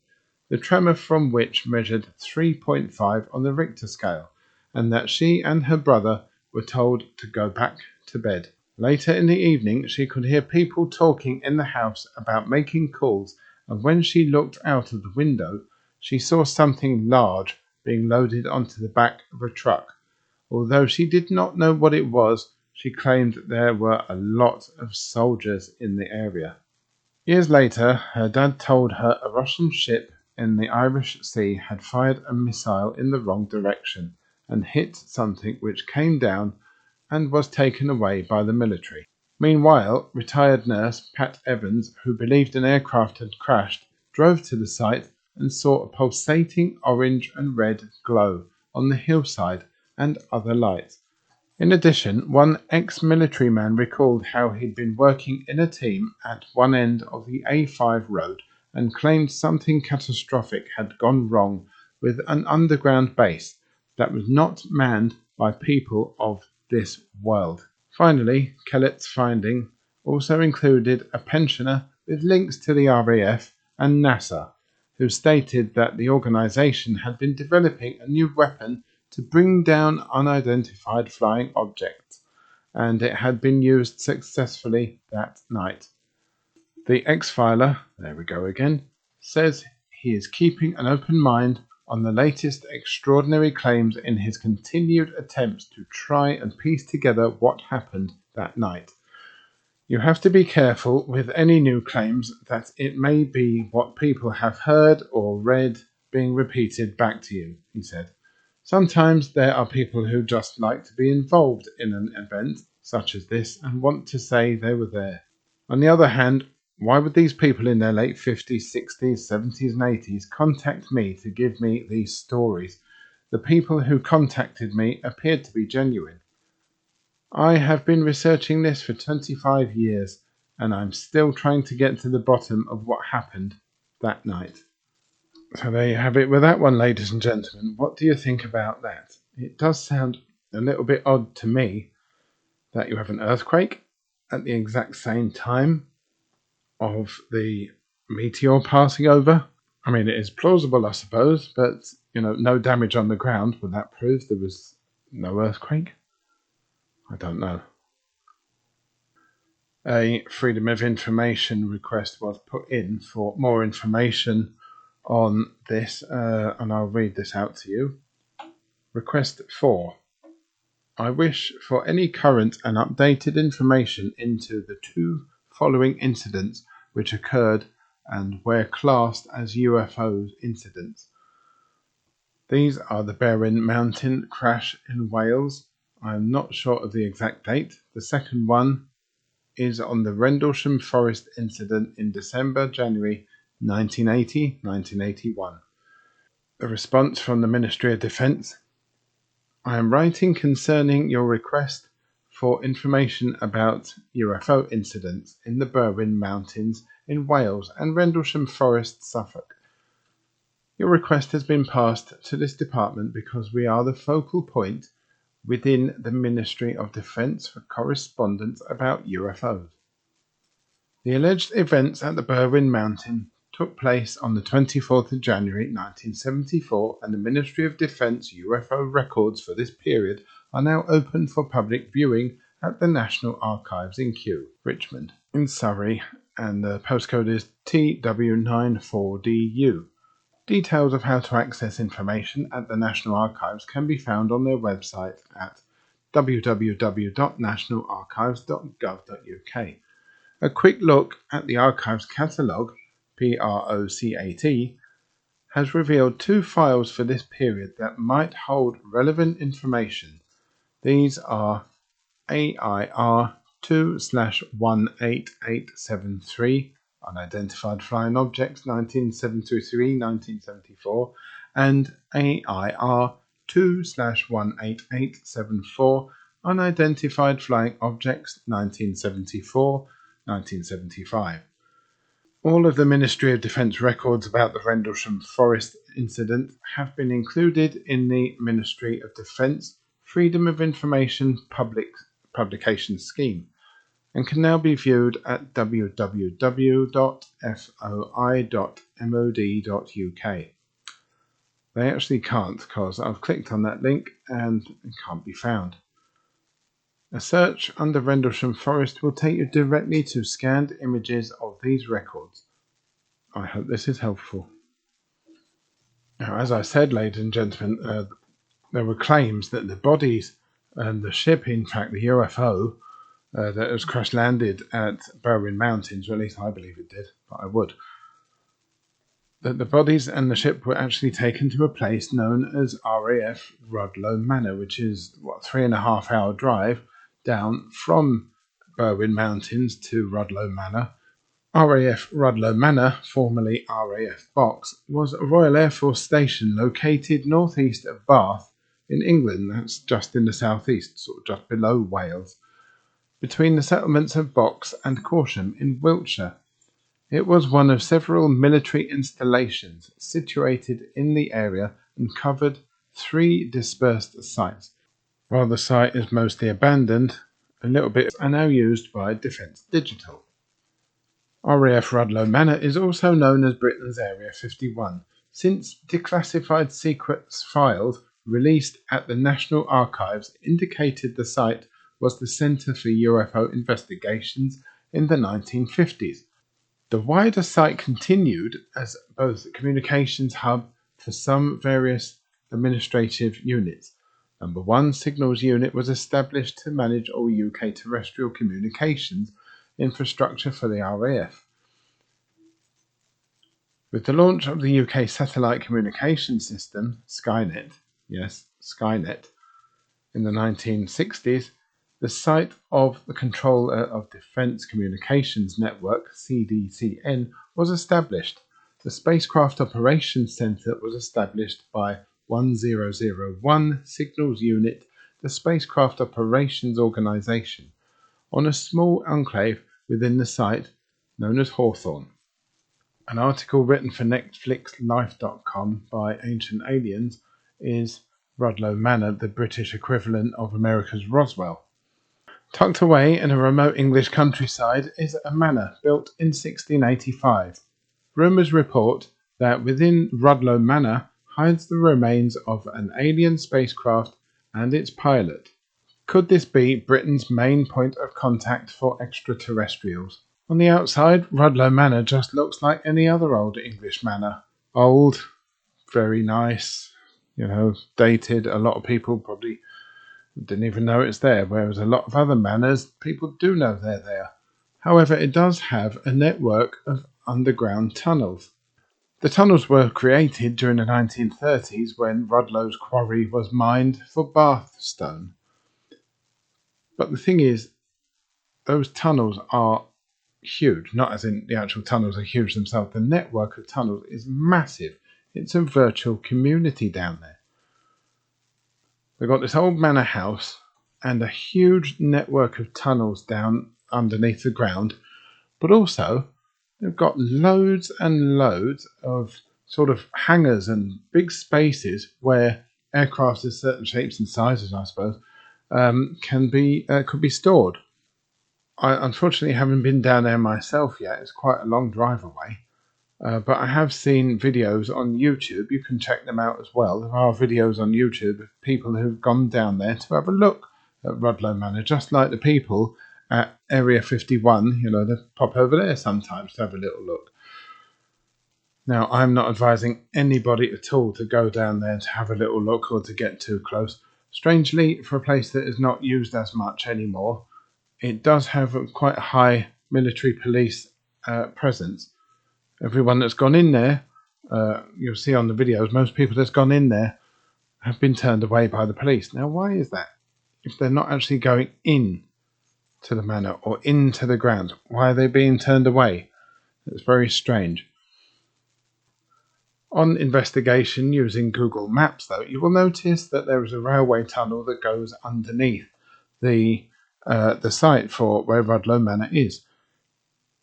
the tremor from which measured 3.5 on the Richter scale, and that she and her brother were told to go back to bed. Later in the evening she could hear people talking in the house about making calls, and when she looked out of the window she saw something large being loaded onto the back of a truck. Although she did not know what it was, she claimed there were a lot of soldiers in the area. Years later, her dad told her a Russian ship in the Irish Sea had fired a missile in the wrong direction and hit something which came down and was taken away by the military. Meanwhile, retired nurse Pat Evans, who believed an aircraft had crashed, drove to the site and saw a pulsating orange and red glow on the hillside and other lights. In addition, one ex-military man recalled how he'd been working in a team at one end of the A5 road and claimed something catastrophic had gone wrong with an underground base that was not manned by people of this world. Finally, Kellett's finding also included a pensioner with links to the RAF and NASA, who stated that the organisation had been developing a new weapon to bring down unidentified flying objects, and it had been used successfully that night. The ex-filer, there we go again, says he is keeping an open mind on the latest extraordinary claims in his continued attempts to try and piece together what happened that night. You have to be careful with any new claims that it may be what people have heard or read being repeated back to you, he said. Sometimes there are people who just like to be involved in an event such as this and want to say they were there. On the other hand, why would these people in their late 50s, 60s, 70s and 80s contact me to give me these stories? The people who contacted me appeared to be genuine. I have been researching this for 25 years and I'm still trying to get to the bottom of what happened that night. So there you have it with that one, ladies and gentlemen. What do you think about that? It does sound a little bit odd to me that you have an earthquake at the exact same time of the meteor passing over. I mean, it is plausible, I suppose, but, no damage on the ground. Would that prove there was no earthquake? I don't know. A Freedom of Information request was put in for more information on this, and I'll read this out to you. Request 4. I wish for any current and updated information into the 2 following incidents which occurred and were classed as UFO incidents. These are the Berwyn Mountain crash in Wales. I am not sure of the exact date. The second one is on the Rendlesham Forest incident in January 1980-1981. A response from the Ministry of Defence. I am writing concerning your request for information about UFO incidents in the Berwyn Mountains in Wales and Rendlesham Forest, Suffolk. Your request has been passed to this department because we are the focal point within the Ministry of Defence for correspondence about UFOs. The alleged events at the Berwyn Mountain took place on the 24th of January 1974, and the Ministry of Defence UFO records for this period are now open for public viewing at the National Archives in Kew, Richmond, in Surrey, and the postcode is TW94DU. Details of how to access information at the National Archives can be found on their website at www.nationalarchives.gov.uk. A quick look at the Archives Catalogue, PROCAT, has revealed 2 files for this period that might hold relevant information. These are AIR 2/18873, Unidentified Flying Objects 1973-1974, and AIR 2/18874, Unidentified Flying Objects 1974-1975. All of the Ministry of Defence records about the Rendlesham Forest incident have been included in the Ministry of Defence Freedom of Information Publication Scheme and can now be viewed at www.foi.mod.uk. They actually can't, because I've clicked on that link and it can't be found. A search under Rendlesham Forest will take you directly to scanned images of these records. I hope this is helpful. Now, as I said, ladies and gentlemen, there were claims that the bodies and the ship, in fact the UFO, that was crash-landed at Berwyn Mountains, or at least I believe it did, but I would, that the bodies and the ship were actually taken to a place known as RAF Rudloe Manor, which is, 3.5-hour drive down from Berwyn Mountains to Rudloe Manor. RAF Rudloe Manor, formerly RAF Box, was a Royal Air Force station located northeast of Bath in England. That's just in the southeast, sort of just below Wales, between the settlements of Box and Corsham in Wiltshire. It was one of several military installations situated in the area and covered 3 dispersed sites. While the site is mostly abandoned, a little bit are now used by Defence Digital. RAF Rudloe Manor is also known as Britain's Area 51, since declassified secrets files released at the National Archives indicated the site was the centre for UFO investigations in the 1950s. The wider site continued as both a communications hub for some various administrative units. Number 1 Signals Unit was established to manage all UK terrestrial communications infrastructure for the RAF. With the launch of the UK satellite communication system, Skynet, yes, Skynet, in the 1960s, the site of the Controller of Defence Communications Network, CDCN, was established. The Spacecraft Operations Centre was established by 1001 Signals Unit, the Spacecraft Operations Organisation, on a small enclave within the site known as Hawthorne. An article written for NetflixLife.com by Ancient Aliens is Rudloe Manor, the British equivalent of America's Roswell. Tucked away in a remote English countryside is a manor built in 1685. Rumours report that within Rudloe Manor hides the remains of an alien spacecraft and its pilot. Could this be Britain's main point of contact for extraterrestrials? On the outside, Rudloe Manor just looks like any other old English manor. Old, very nice, dated. A lot of people probably didn't even know it's there, whereas a lot of other manors, people do know they're there. However, it does have a network of underground tunnels. The tunnels were created during the 1930s when Rudloe's quarry was mined for Bathstone. But the thing is, those tunnels are huge, not as in the actual tunnels are huge themselves. The network of tunnels is massive. It's a virtual community down there. They've got this old manor house and a huge network of tunnels down underneath the ground, but also they've got loads and loads of sort of hangars and big spaces where aircraft of certain shapes and sizes, I suppose, could be stored. I unfortunately haven't been down there myself yet. It's quite a long drive away. But I have seen videos on YouTube. You can check them out as well. There are videos on YouTube of people who've gone down there to have a look at Rudloe Manor, just like the people at Area 51. They pop over there sometimes to have a little look. Now, I'm not advising anybody at all to go down there to have a little look or to get too close. Strangely, for a place that is not used as much anymore, it does have quite a high military police presence. Everyone that's gone in there, you'll see on the videos, most people that's gone in there have been turned away by the police. Now, why is that? If they're not actually going in to the manor or into the grounds, why are they being turned away? It's very strange. On investigation using Google Maps, though, you will notice that there is a railway tunnel that goes underneath the site for where Rudloe Manor is.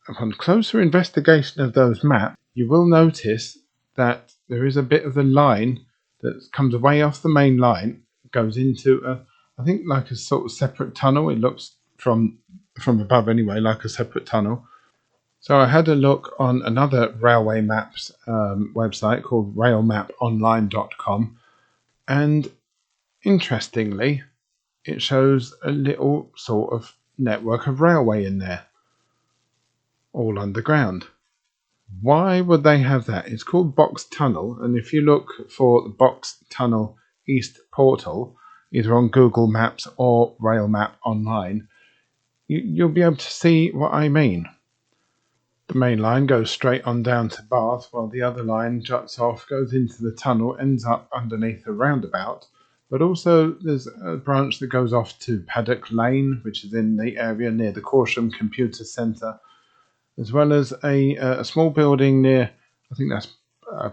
Upon closer investigation of those maps, you will notice that there is a bit of the line that comes away off the main line, goes into I think like a sort of separate tunnel. It looks from above anyway like a separate tunnel. So I had a look on another railway maps website called railmaponline.com, and interestingly, it shows a little sort of network of railway in there, all underground. Why would they have that? It's called Box Tunnel, and if you look for the Box Tunnel East Portal, either on Google Maps or Rail Map Online, you'll be able to see what I mean. The main line goes straight on down to Bath, while the other line juts off, goes into the tunnel, ends up underneath a roundabout. But also there's a branch that goes off to Paddock Lane, which is in the area near the Corsham Computer Centre, as well as a small building near, I think that's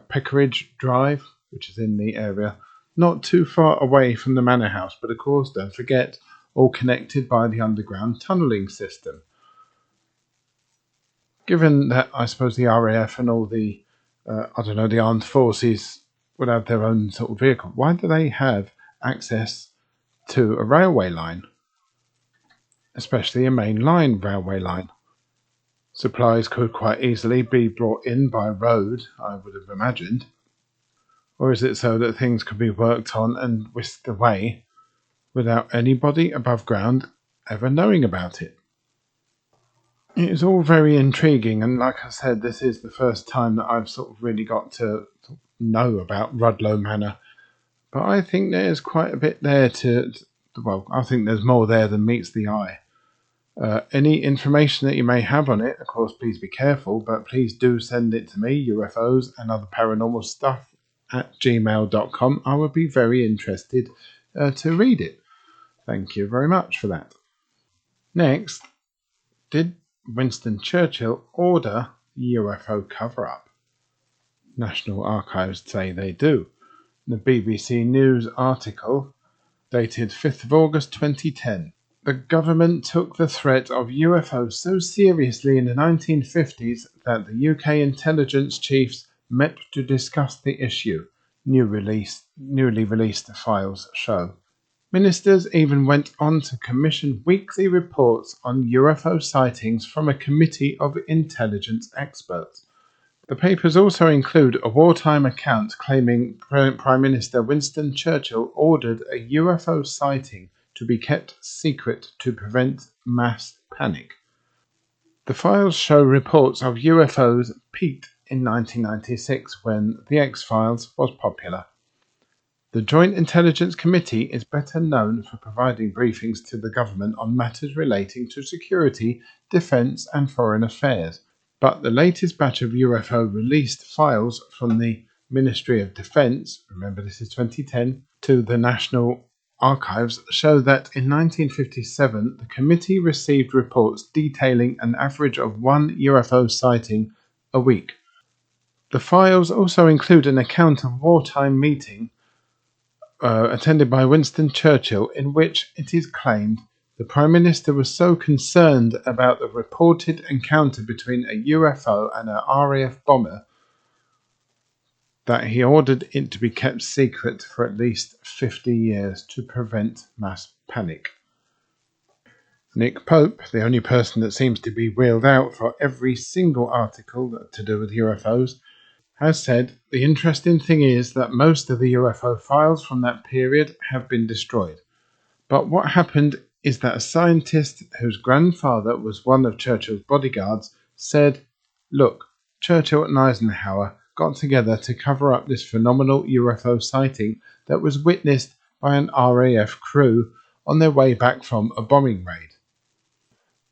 Pickeridge Drive, which is in the area, not too far away from the Manor House, but of course, don't forget, all connected by the underground tunnelling system. Given that I suppose the RAF and all the, the armed forces would have their own sort of vehicle, why do they have access to a railway line? Especially a main line railway line. Supplies could quite easily be brought in by road, I would have imagined. Or is it so that things could be worked on and whisked away without anybody above ground ever knowing about it? It is all very intriguing, and like I said, this is the first time that I've sort of really got to know about Rudloe Manor. But I think there's quite a bit there I think there's more there than meets the eye. Any information that you may have on it, of course, please be careful, but please do send it to me, UFOs and other paranormal stuff at gmail.com. I would be very interested to read it. Thank you very much for that. Next, did Winston Churchill order UFO cover-up? National Archives say they do. The BBC News article dated 5th of August 2010. The government took the threat of UFOs so seriously in the 1950s that the UK intelligence chiefs met to discuss the issue, newly released files show. Ministers even went on to commission weekly reports on UFO sightings from a committee of intelligence experts. The papers also include a wartime account claiming Prime Minister Winston Churchill ordered a UFO sighting to be kept secret to prevent mass panic. The files show reports of UFOs peaked in 1996 when The X-Files was popular. The Joint Intelligence Committee is better known for providing briefings to the government on matters relating to security, defence and foreign affairs. But the latest batch of UFO released files from the Ministry of Defence, remember this is 2010, to the National Archives show that in 1957 the committee received reports detailing an average of one UFO sighting a week. The files also include an account of a wartime meeting attended by Winston Churchill, in which it is claimed the Prime Minister was so concerned about the reported encounter between a UFO and an RAF bomber that he ordered it to be kept secret for at least 50 years to prevent mass panic. Nick Pope, the only person that seems to be wheeled out for every single article to do with UFOs, has said the interesting thing is that most of the UFO files from that period have been destroyed. But what happened is that a scientist whose grandfather was one of Churchill's bodyguards said, "Look, Churchill and Eisenhower got together to cover up this phenomenal UFO sighting that was witnessed by an RAF crew on their way back from a bombing raid."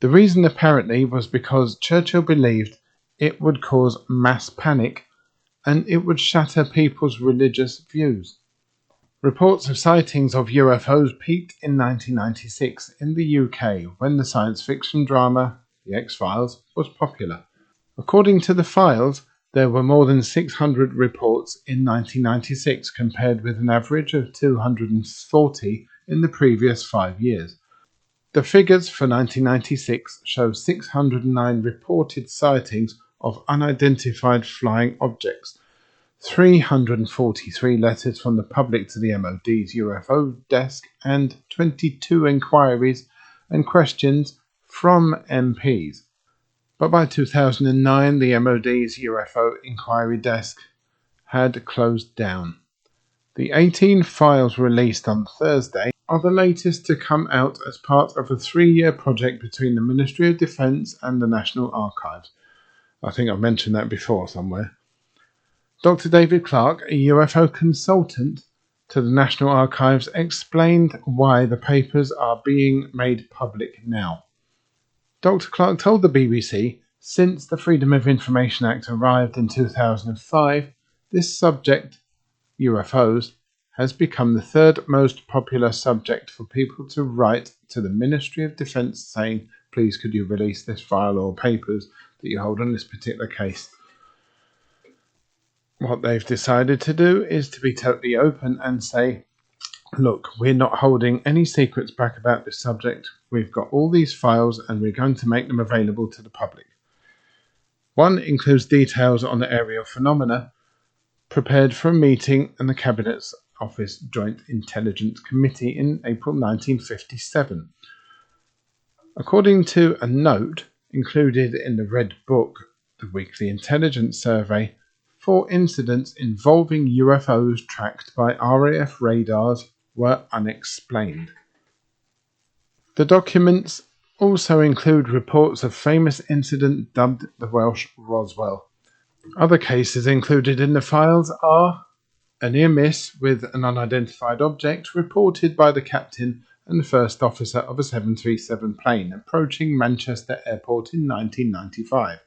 The reason apparently was because Churchill believed it would cause mass panic and it would shatter people's religious views. Reports of sightings of UFOs peaked in 1996 in the UK when the science fiction drama The X-Files was popular. According to the files, there were more than 600 reports in 1996 compared with an average of 240 in the previous 5 years. The figures for 1996 show 609 reported sightings of unidentified flying objects, 343 letters from the public to the MOD's UFO desk, and 22 inquiries and questions from MPs. But by 2009, the MOD's UFO inquiry desk had closed down. The 18 files released on Thursday are the latest to come out as part of a 3-year project between the Ministry of Defence and the National Archives. I think I've mentioned that before somewhere. Dr. David Clark, a UFO consultant to the National Archives, explained why the papers are being made public now. Dr. Clark told the BBC, since the Freedom of Information Act arrived in 2005, this subject, UFOs, has become the third most popular subject for people to write to the Ministry of Defence saying, please could you release this file or papers that you hold on this particular case. What they've decided to do is to be totally open and say, look, we're not holding any secrets back about this subject. We've got all these files and we're going to make them available to the public. One includes details on the aerial phenomena prepared for a meeting in the Cabinet's Office Joint Intelligence Committee in April 1957. According to a note included in the Red Book, the Weekly Intelligence Survey, 4 incidents involving UFOs tracked by RAF radars were unexplained. The documents also include reports of famous incident dubbed the Welsh Roswell. Other cases included in the files are a near miss with an unidentified object reported by the captain and the first officer of a 737 plane approaching Manchester Airport in 1995.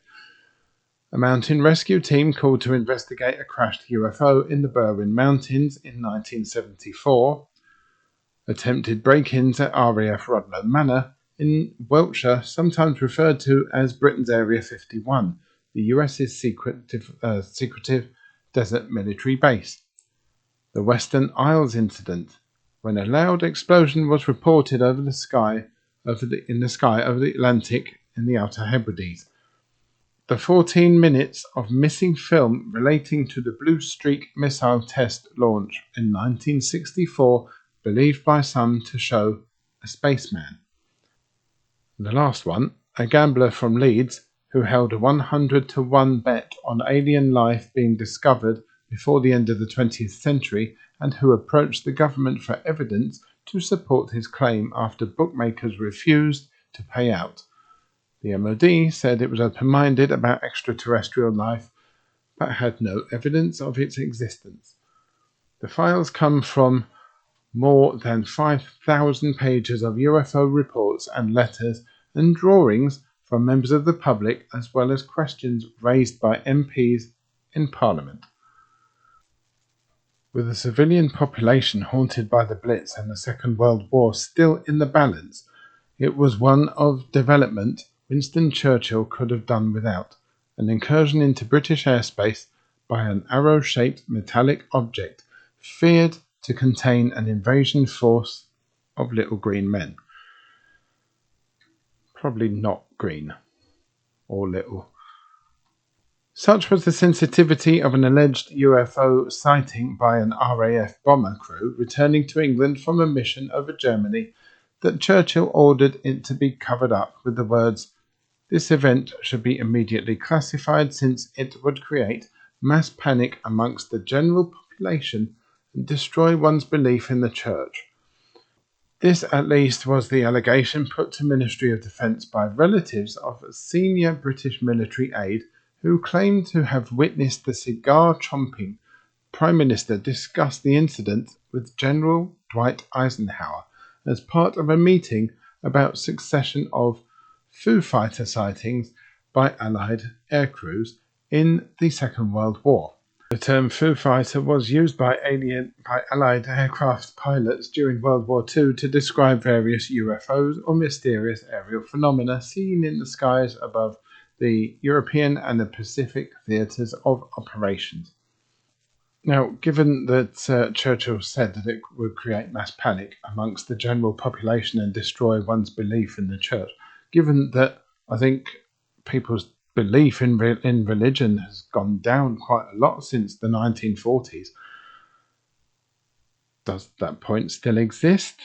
A mountain rescue team called to investigate a crashed UFO in the Berwyn Mountains in 1974. Attempted break-ins at RAF Rudloe Manor in Wiltshire, sometimes referred to as Britain's Area 51, the US's secretive desert military base. The Western Isles incident, when a loud explosion was reported in the sky over the Atlantic in the Outer Hebrides. The 14 minutes of missing film relating to the Blue Streak missile test launch in 1964, believed by some to show a spaceman. And the last one, a gambler from Leeds who held a 100-to-1 bet on alien life being discovered before the end of the 20th century and who approached the government for evidence to support his claim after bookmakers refused to pay out. The MOD said it was open-minded about extraterrestrial life but had no evidence of its existence. The files come from more than 5,000 pages of UFO reports and letters and drawings from members of the public, as well as questions raised by MPs in Parliament. With the civilian population haunted by the Blitz and the Second World War still in the balance, it was one of development Winston Churchill could have done without, an incursion into British airspace by an arrow-shaped metallic object feared to contain an invasion force of little green men. Probably not green or little. Such was the sensitivity of an alleged UFO sighting by an RAF bomber crew returning to England from a mission over Germany that Churchill ordered it to be covered up with the words, "This event should be immediately classified since it would create mass panic amongst the general population and destroy one's belief in the Church." This at least was the allegation put to Ministry of Defence by relatives of a senior British military aide who claimed to have witnessed the cigar-chomping Prime Minister discuss the incident with General Dwight Eisenhower as part of a meeting about succession of Foo Fighter sightings by Allied aircrews in the Second World War. The term Foo Fighter was used by Allied aircraft pilots during World War II to describe various UFOs or mysterious aerial phenomena seen in the skies above the European and the Pacific theatres of operations. Now, given that Churchill said that it would create mass panic amongst the general population and destroy one's belief in the Church, given that I think people's belief in religion has gone down quite a lot since the 1940s, does that point still exist?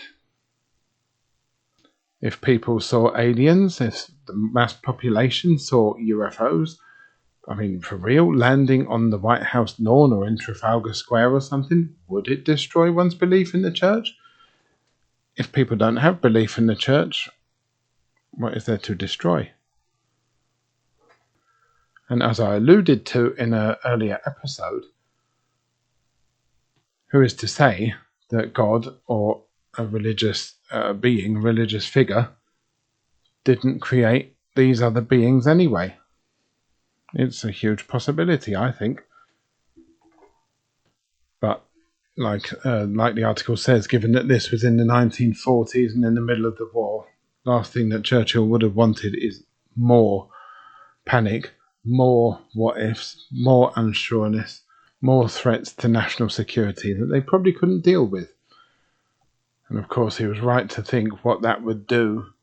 If people saw aliens, if the mass population saw UFOs, I mean, for real, landing on the White House lawn or in Trafalgar Square or something, would it destroy one's belief in the Church? If people don't have belief in the Church, what is there to destroy? And as I alluded to in an earlier episode, who is to say that God or a religious being, religious figure, didn't create these other beings anyway? It's a huge possibility, I think. But like the article says, given that this was in the 1940s and in the middle of the war, last thing that Churchill would have wanted is more panic, more what-ifs, more unsureness, more threats to national security that they probably couldn't deal with. And of course he was right to think what that would do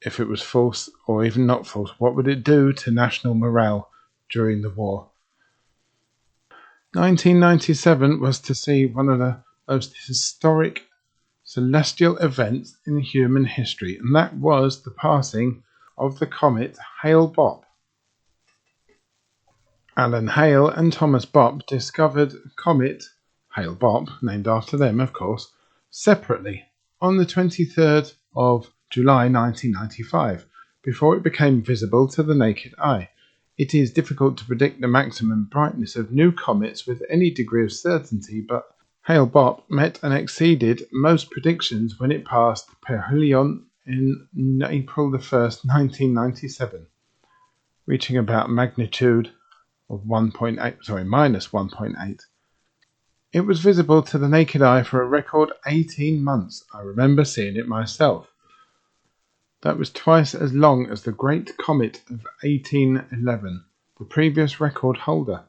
if it was false or even not false. What would it do to national morale during the war? 1997 was to see one of the most historic celestial events in human history, and that was the passing of the comet Hale-Bopp. Alan Hale and Thomas Bopp discovered comet Hale-Bopp, named after them of course, separately on the 23rd of July 1995, before it became visible to the naked eye. It is difficult to predict the maximum brightness of new comets with any degree of certainty, but Hale-Bopp met and exceeded most predictions when it passed perihelion in April 1st, 1997, reaching about magnitude of minus 1.8. It was visible to the naked eye for a record 18 months. I remember seeing it myself. That was twice as long as the Great Comet of 1811, the previous record holder.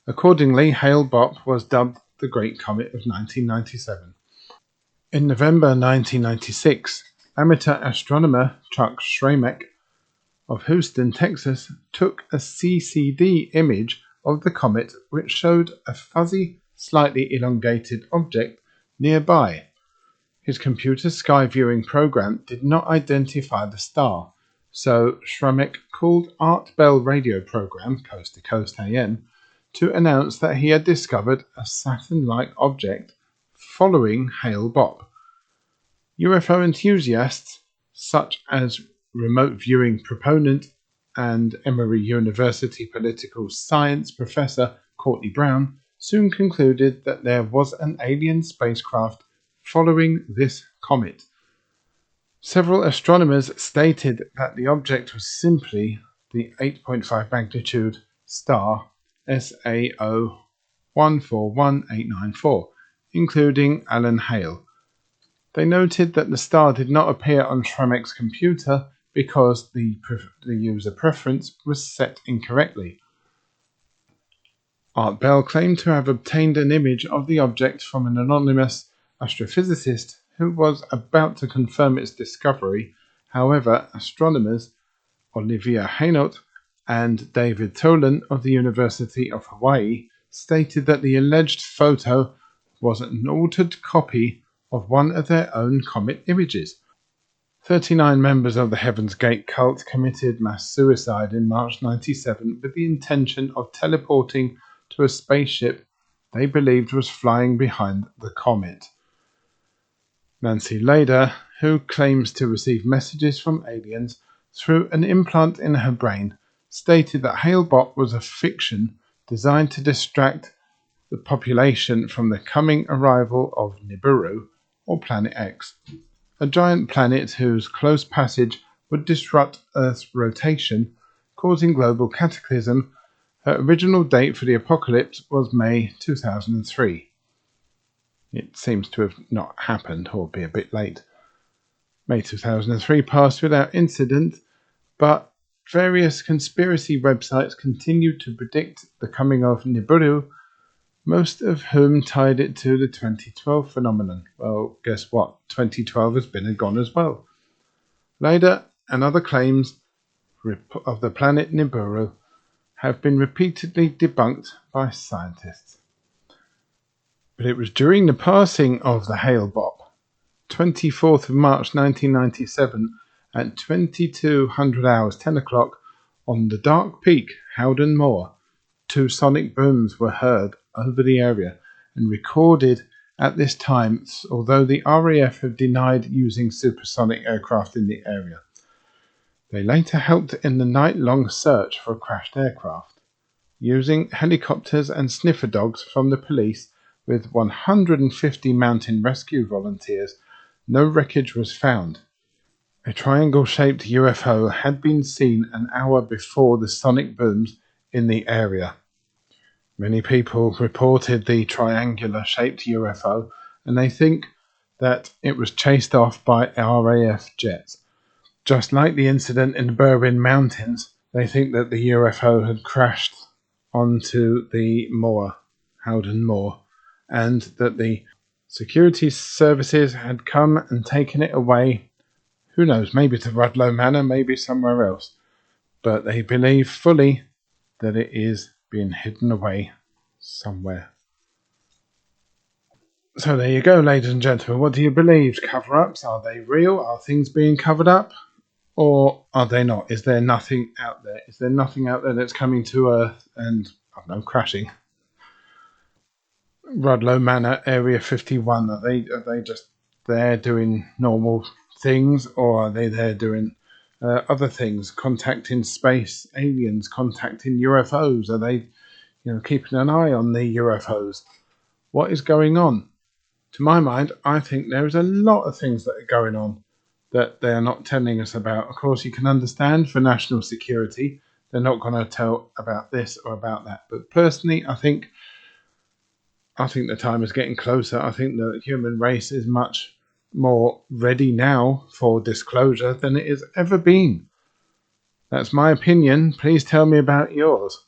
Accordingly, Hale-Bopp was dubbed the Great Comet of 1997. In November 1996, amateur astronomer Chuck Schramek of Houston, Texas, took a CCD image of the comet which showed a fuzzy, slightly elongated object nearby. His computer sky viewing program did not identify the star, so Schramek called Art Bell radio program, Coast to Coast AM, to announce that he had discovered a Saturn-like object following Hale-Bopp. UFO enthusiasts, such as remote viewing proponent and Emory University political science professor Courtney Brown, soon concluded that there was an alien spacecraft following this comet. Several astronomers stated that the object was simply the 8.5 magnitude star SAO 141894, including Alan Hale. They noted that the star did not appear on Schramek's computer because the user preference was set incorrectly. Art Bell claimed to have obtained an image of the object from an anonymous astrophysicist who was about to confirm its discovery. However, astronomers Olivia Hainaut and David Tolan of the University of Hawaii stated that the alleged photo was an altered copy of one of their own comet images. 39 members of the Heaven's Gate cult committed mass suicide in March 1997 with the intention of teleporting to a spaceship they believed was flying behind the comet. Nancy Lader, who claims to receive messages from aliens through an implant in her brain, stated that happen.But was a fiction designed to distract the population from the coming arrival of Nibiru, or Planet X, a giant planet whose close passage would disrupt Earth's rotation, causing global cataclysm. Her original date for the apocalypse was May 2003. It seems to have not happened, or be a bit late. May 2003 passed without incident, but various conspiracy websites continued to predict the coming of Nibiru, most of whom tied it to the 2012 phenomenon. Well, guess what? 2012 has been and gone as well. Later and other claims of the planet Nibiru have been repeatedly debunked by scientists. But it was during the passing of the happen.But, 24th of March 1997 at 2200 hours 10 o'clock on the dark peak Howden Moor, 2 sonic booms were heard over the area and recorded at this time, although the RAF have denied using supersonic aircraft in the area. They later helped in the night-long search for a crashed aircraft, using helicopters and sniffer dogs from the police with 150 mountain rescue volunteers. No wreckage was found. A triangle-shaped UFO had been seen an hour before the sonic booms in the area. Many people reported the triangular-shaped UFO, and they think that it was chased off by RAF jets. Just like the incident in the Berwyn Mountains, they think that the UFO had crashed onto the Moor, Howden Moor, and that the security services had come and taken it away. Who knows, maybe to Rudloe Manor, maybe somewhere else. But they believe fully that it is being hidden away somewhere. So there you go, ladies and gentlemen. What do you believe? Cover-ups? Are they real? Are things being covered up? Or are they not? Is there nothing out there? Is there nothing out there that's coming to Earth and, I don't know, crashing? Rudloe Manor, Area 51, are they just there doing normal things, or are they there doing other things, contacting space aliens, contacting UFOs? Are they, keeping an eye on the UFOs? What is going on? To my mind, I think there is a lot of things that are going on that they are not telling us about. Of course, you can understand for national security, they're not going to tell about this or about that. But personally, I think the time is getting closer. I think the human race is much more ready now for disclosure than it has ever been. That's my opinion. Please tell me about yours.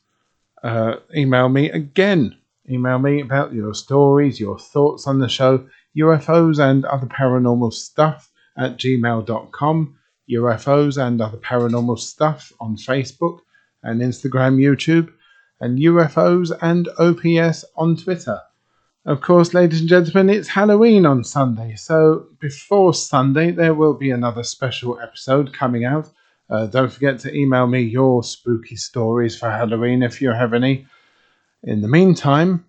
Email me again. Email me about your stories, your thoughts on the show, UFOs and other paranormal stuff at gmail.com, UFOs and other paranormal stuff on Facebook and Instagram, YouTube, and UFOs and OPS on Twitter. Of course, ladies and gentlemen, it's Halloween on Sunday, so before Sunday there will be another special episode coming out. Don't forget to email me your spooky stories for Halloween if you have any. In the meantime,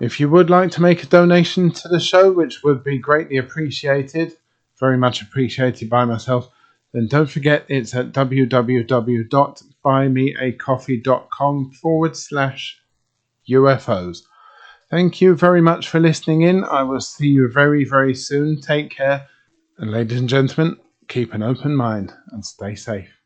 if you would like to make a donation to the show, which would be greatly appreciated, very much appreciated by myself, then don't forget it's at www.buymeacoffee.com/UFOs. Thank you very much for listening in. I will see you very, very soon. Take care. And ladies and gentlemen, keep an open mind and stay safe.